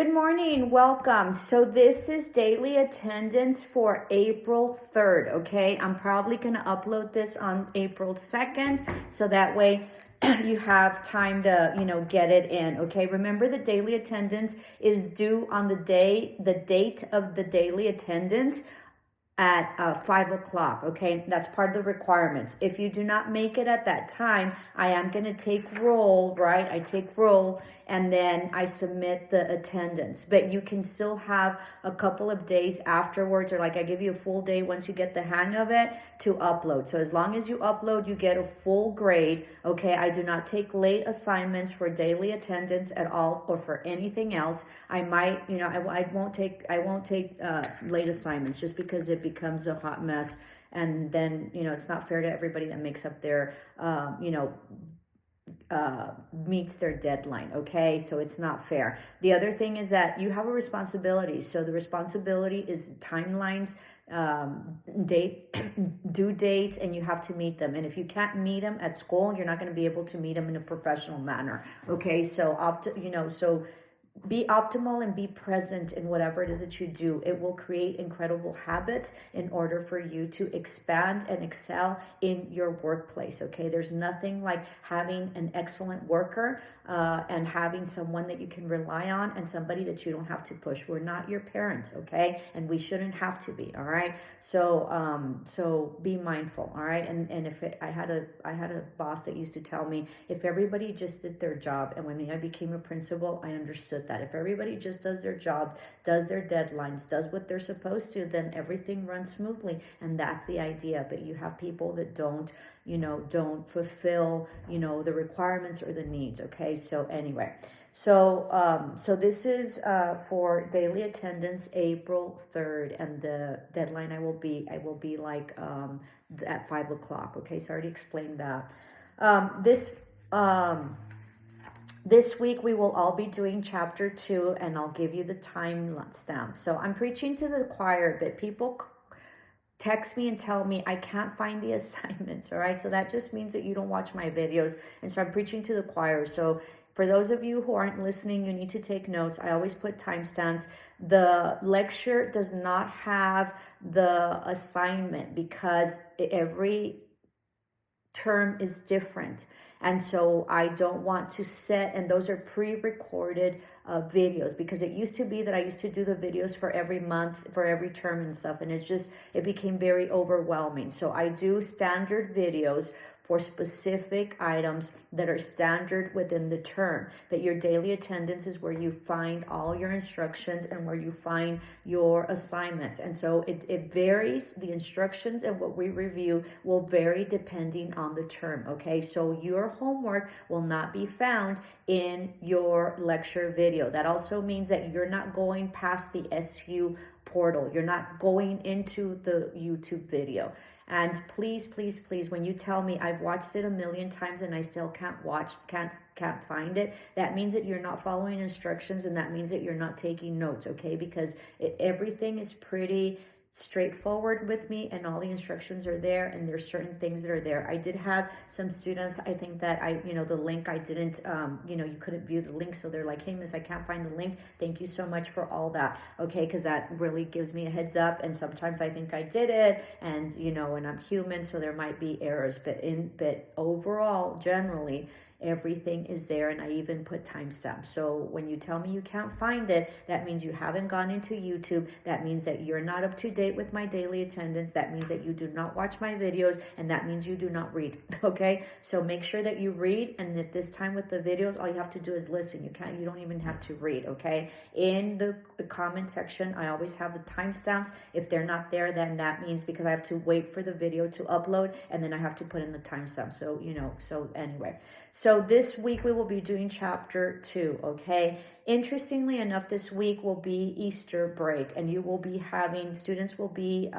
Good morning, welcome. So this is daily attendance for April 3rd, okay? I'm probably going to upload this on April 2nd, so that way you have time to, get it in, okay? Remember, the daily attendance is due on the date of the daily attendance at 5 o'clock, okay? That's part of the requirements. If you do not make it at that time, I am going to take roll, right? I take roll and then I submit the attendance. But you can still have a couple of days afterwards, or like I give you a full day once you get the hang of it to upload. So as long as you upload, you get a full grade, okay? I do not take late assignments for daily attendance at all or for anything else. I might, I won't take late assignments just because it becomes a hot mess, and then it's not fair to everybody that makes up their meets their deadline, okay? So it's not fair. The other thing is that you have a responsibility. So the responsibility is timelines, due dates, and you have to meet them. And if you can't meet them at school, you're not going to be able to meet them in a professional manner, okay? So so be optimal and be present in whatever it is that you do. It will create incredible habits in order for you to expand and excel in your workplace, okay? There's nothing like having an excellent worker and having someone that you can rely on and somebody that you don't have to push. We're not your parents, okay? And we shouldn't have to be, all right? So be mindful, all right? And if I had a boss that used to tell me, if everybody just did their job, and when I became a principal, I understood that. If everybody just does their job, does their deadlines, does what they're supposed to, then everything runs smoothly. And that's the idea. But you have people that don't fulfill, the requirements or the needs. Okay. So anyway, so this is for daily attendance, April 3rd, and the deadline I will be like at 5 o'clock. Okay. So I already explained that. This week we will all be doing chapter 2, and I'll give you the time stamp. So I'm preaching to the choir, but people text me and tell me I can't find the assignments, all right? So that just means that you don't watch my videos. And so I'm preaching to the choir. So for those of you who aren't listening, you need to take notes. I always put timestamps. The lecture does not have the assignment because every term is different. And so I don't want to set, and those are pre-recorded videos, because it used to be that I used to do the videos for every month, for every term and stuff. And it became very overwhelming. So I do standard videos for specific items that are standard within the term. But your daily attendance is where you find all your instructions and where you find your assignments. And so it varies. The instructions and what we review will vary depending on the term, okay? So your homework will not be found in your lecture video. That also means that you're not going past the SU portal. You're not going into the YouTube video. And please, please, please, when you tell me I've watched it a million times and I still can't find it, that means that you're not following instructions, and that means that you're not taking notes, okay? Because everything is pretty straightforward with me, and all the instructions are there, and there's certain things that are there. I did have some students, I think that the link I didn't, you couldn't view the link. So they're like, hey, miss, I can't find the link. Thank you so much for all that. Okay. Cause that really gives me a heads up. And sometimes I think I did it, and, and I'm human, so there might be errors, but overall, generally, everything is there, and I even put timestamps. So when you tell me you can't find it, that means you haven't gone into YouTube. That means that you're not up to date with my daily attendance. That means that you do not watch my videos, and that means you do not read, okay? So make sure that you read, and at this time with the videos, all you have to do is listen. You don't even have to read, okay? In the comment section, I always have the timestamps. If they're not there, then that means because I have to wait for the video to upload, and then I have to put in the timestamp. So, so anyway. So this week we will be doing chapter 2, okay? Interestingly enough, this week will be Easter break, and you will be students will be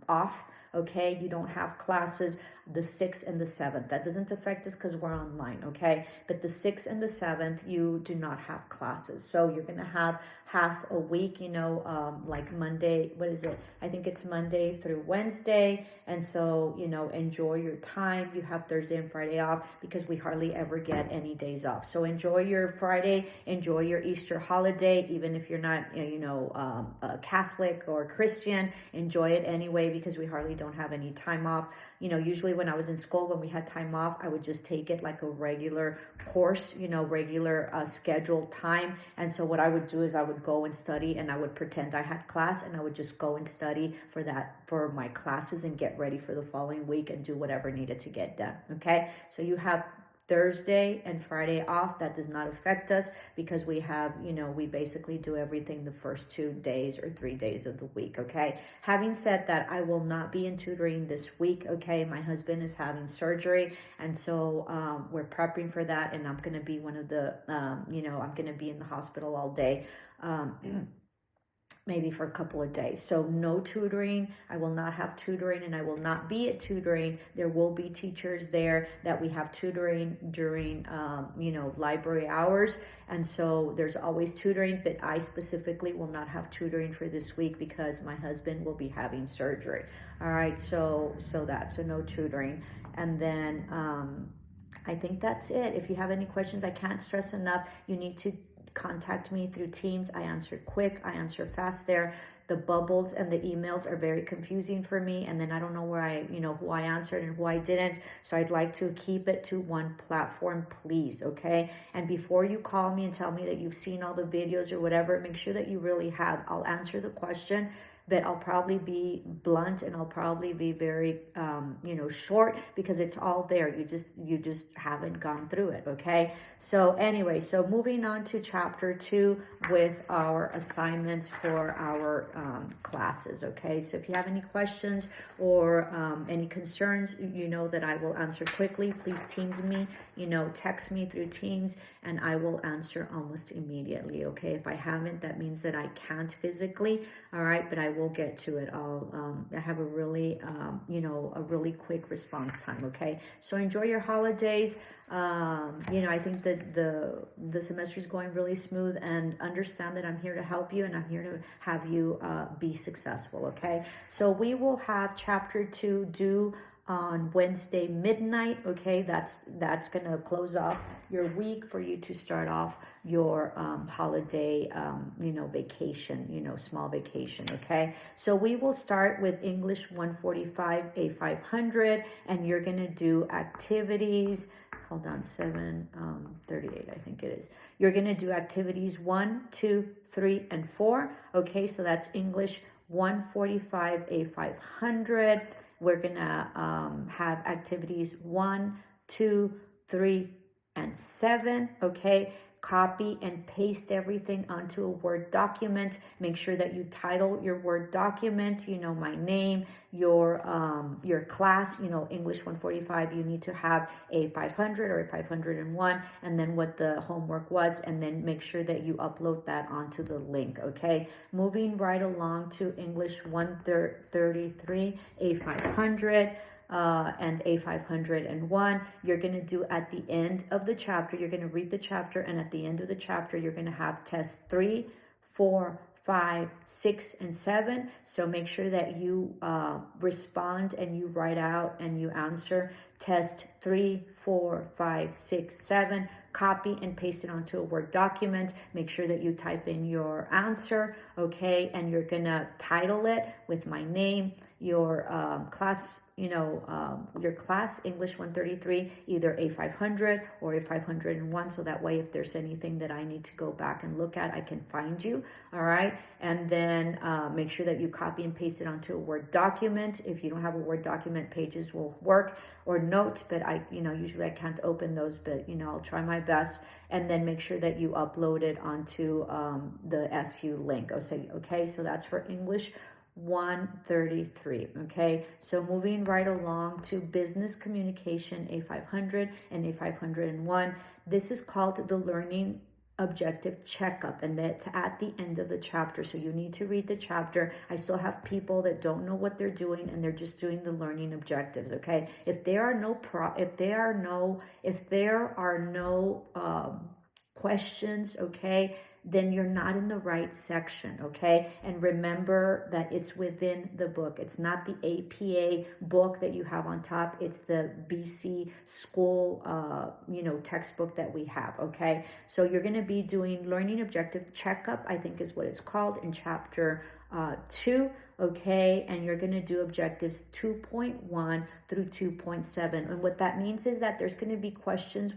off, okay? You don't have classes. the 6th and the 7th. That doesn't affect us because we're online, okay? But the 6th and the 7th, you do not have classes. So you're going to have half a week, like Monday, what is it? I think it's Monday through Wednesday. And so, enjoy your time. You have Thursday and Friday off because we hardly ever get any days off. So enjoy your Friday, enjoy your Easter holiday, even if you're not, a Catholic or Christian, enjoy it anyway because we hardly don't have any time off. Usually when I was in school, when we had time off, I would just take it like a regular course, regular scheduled time. And so what I would do is I would go and study, and I would pretend I had class, and I would just go and study for my classes and get ready for the following week and do whatever needed to get done. Okay. So you have Thursday and Friday off. That does not affect us because we have, we basically do everything the first 2 days or 3 days of the week. Okay. Having said that, I will not be in tutoring this week. Okay. My husband is having surgery. And so we're prepping for that. And I'm going to be one of the, I'm going to be in the hospital all day. Maybe for a couple of days. So no tutoring. I will not have tutoring, and I will not be at tutoring. There will be teachers there that we have tutoring during, library hours. And so there's always tutoring, but I specifically will not have tutoring for this week because my husband will be having surgery. All right. So no tutoring. And then, I think that's it. If you have any questions, I can't stress enough, you need to contact me through Teams. I answer quick. I answer fast there. The bubbles and the emails are very confusing for me. And then I don't know where who I answered and who I didn't. So I'd like to keep it to one platform, please. Okay. And before you call me and tell me that you've seen all the videos or whatever, make sure that you really have. I'll answer the question, but I'll probably be blunt and I'll probably be very, short because it's all there. You just haven't gone through it. Okay. So anyway, so moving on to chapter 2 with our assignments for our classes. Okay. So if you have any questions or any concerns, that I will answer quickly. Please Teams me, text me through Teams and I will answer almost immediately. Okay. If I haven't, that means that I can't physically. All right. But I will get to it. I have a really, a really quick response time. Okay. So enjoy your holidays. I think that the semester is going really smooth, and understand that I'm here to help you and I'm here to have you, be successful. Okay. So we will have chapter 2 due on Wednesday midnight. Okay. That's going to close off your week for you to start off your holiday, vacation, small vacation. Okay. So we will start with English 145, A500, and you're going to do activities. Hold on, 7:38, I think it is. You're going to do activities 1, 2, 3, and 4. Okay. So that's English 145, A500. We're going to have activities 1, 2, 3, and 7. Okay. Copy and paste everything onto a Word document. Make sure that you title your Word document, my name, your class, English 145, you need to have a 500 or a 501, and then what the homework was, and then make sure that you upload that onto the link. Okay. Moving right along to English 133, a 500. And A501, you're going to do at the end of the chapter, you're going to read the chapter, and at the end of the chapter, you're going to have test 3, 4, 5, 6, and 7. So make sure that you respond and you write out and you answer test 3, 4, 5, 6, 7. Copy and paste it onto a Word document. Make sure that you type in your answer. Okay. And you're going to title it with my name, your class, your class, English 133, either a 500 or a 501. So that way, if there's anything that I need to go back and look at, I can find you. All right. And then make sure that you copy and paste it onto a Word document. If you don't have a Word document, Pages will work, or Notes, but usually I can't open those, but I'll try my best. And then make sure that you upload it onto the SU link. Okay. So that's for English 133. Okay. So moving right along to business communication, A500 and A501. This is called the learning objective checkup, and that's at the end of the chapter. So you need to read the chapter. I still have people that don't know what they're doing and they're just doing the learning objectives. Okay, if there are no questions, okay, then you're not in the right section, okay? And remember that it's within the book. It's not the APA book that you have on top. It's the BC school, textbook that we have, okay? So you're going to be doing learning objective checkup, I think is what it's called, in chapter 2, okay? And you're going to do objectives 2.1 through 2.7. And what that means is that there's going to be questions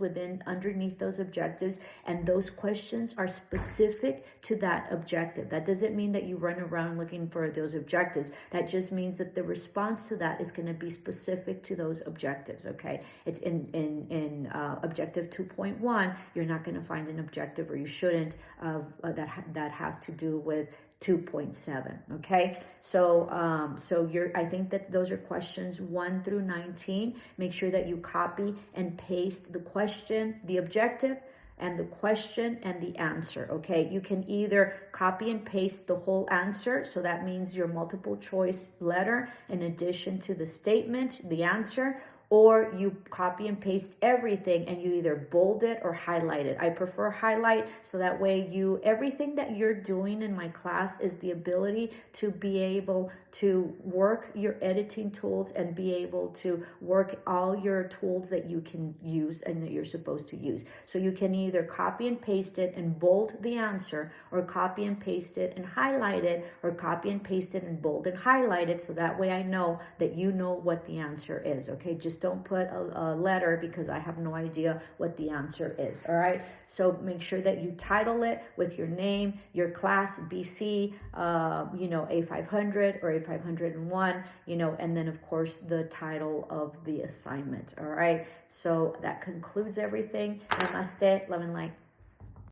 underneath those objectives, and those questions are specific to that objective. That doesn't mean that you run around looking for those objectives. That just means that the response to that is going to be specific to those objectives, okay? It's in objective 2.1, you're not going to find an objective, or you shouldn't, that has to do with 2.7. Okay, so I think that those are questions 1 through 19. Make sure that you copy and paste the question, the objective, and the question and the answer. Okay, you can either copy and paste the whole answer, so that means your multiple choice letter in addition to the statement, the answer, or you copy and paste everything and you either bold it or highlight it. I prefer highlight, so that way everything that you're doing in my class is the ability to be able to work your editing tools and be able to work all your tools that you can use and that you're supposed to use. So you can either copy and paste it and bold the answer, or copy and paste it and highlight it, or copy and paste it and bold and highlight it, so that way I know that you know what the answer is, okay? Just don't put a letter, because I have no idea what the answer is, all right? So make sure that you title it with your name, your class, BC, A500 or A501, and then of course the title of the assignment, all right? So that concludes everything. Namaste, love and light.